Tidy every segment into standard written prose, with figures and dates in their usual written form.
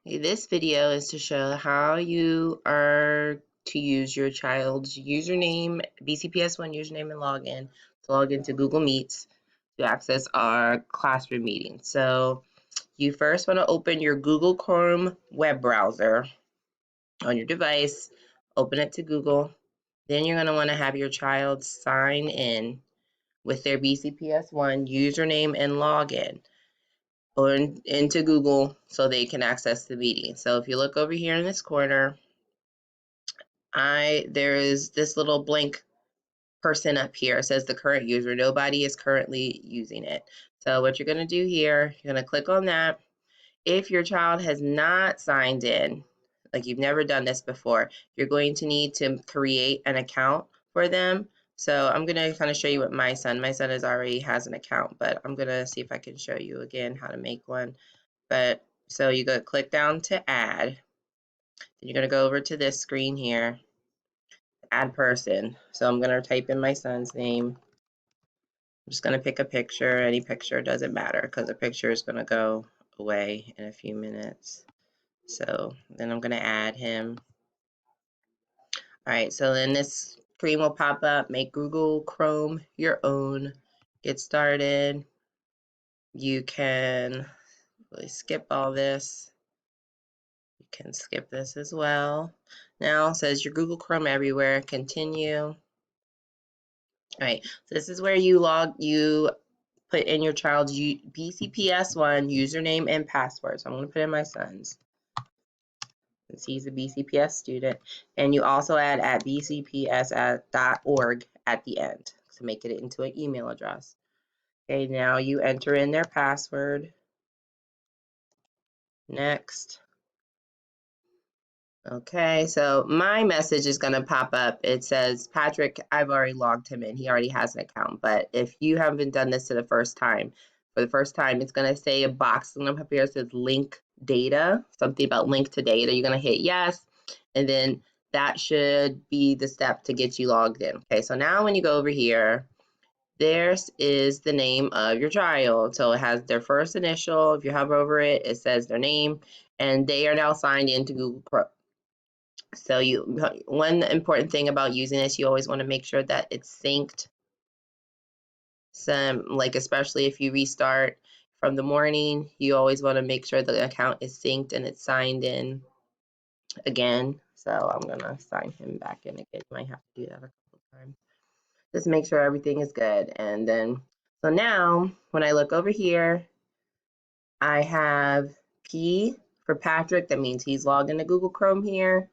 This video is to show how you are to use your child's username, BCPSOne username and login to log into Google Meets to access our classroom meeting. So you first want to open your Google Chrome web browser on your device, open it to Google. Then you're going to want to have your child sign in with their BCPSOne username and login or into Google so they can access the meeting. So if you look over here in this corner, there is this little blank person up here. It says the current user. Nobody is currently using it. So what you're going to do here, you're going to click on that. If your child has not signed in, like you've never done this before, you're going to need to create an account for them. So I'm going to kind of show you what my son already has an account, but I'm going to see if I can show you again how to make one. But so you go click down to add. Then you're going to go over to this screen here, add person. So I'm going to type in my son's name. I'm just going to pick a picture. Any picture, doesn't matter because the picture is going to go away in a few minutes. So then I'm going to add him. All right, so then this screen will pop up. Make Google Chrome your own. Get started. You can really skip all this. You can skip this as well. Now it says your Google Chrome everywhere. Continue. All right, so this is where you put in your child's BCPSOne username and password. So I'm going to put in my son's, since he's a BCPS student. And you also add at bcps.org at the end to make it into an email address. Okay, now you enter in their password. Next. Okay, so my message is going to pop up. It says, Patrick, I've already logged him in. He already has an account. But if you haven't done this for the first time, it's going to say a box up here that says link data, something about link to data. You're going to hit yes, and then that should be the step to get you logged in. Okay, so now when you go over here, this is the name of your child. So it has their first initial. If you hover over it, it says their name, and they are now signed into Google Chrome. So one important thing about using this, you always want to make sure that it's synced. Especially if you restart from the morning, you always want to make sure the account is synced and it's signed in again. So I'm gonna sign him back in again. You might have to do that a couple times. Just make sure everything is good. And then, so now when I look over here, I have P for Patrick. That means he's logged into Google Chrome here.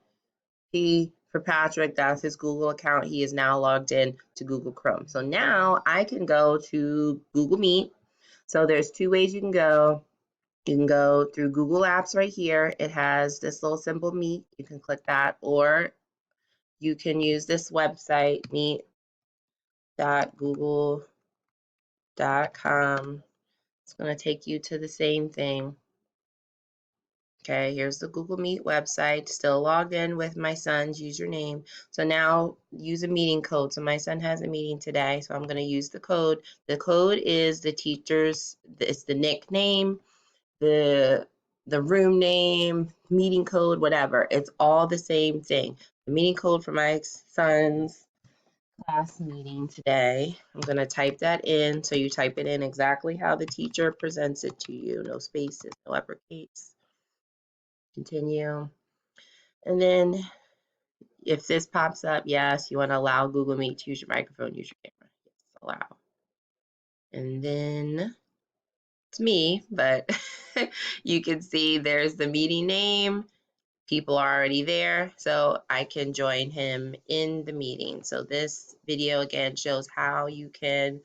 P for Patrick, that's his Google account. He is now logged in to Google Chrome. So now I can go to Google Meet. So there's two ways you can go. You can go through Google Apps right here. It has this little symbol Meet. You can click that, or you can use this website, meet.google.com. It's going to take you to the same thing. Okay, here's the Google Meet website, still logged in with my son's username. So now use a meeting code. So my son has a meeting today, so I'm going to use the code. The code is the teacher's, it's the nickname, the room name, meeting code, whatever. It's all the same thing. The meeting code for my son's class meeting today. I'm going to type that in. So you type it in exactly how the teacher presents it to you. No spaces, no uppercase. Continue. And then if this pops up, yes, you want to allow Google Meet to use your microphone, use your camera. Yes, allow. And then it's me, but you can see there's the meeting name. People are already there, so I can join him in the meeting. So this video again shows how you can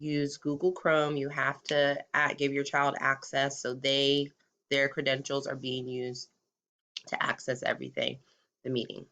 use Google Chrome. You have to give your child access so their credentials are being used to access everything, the meeting.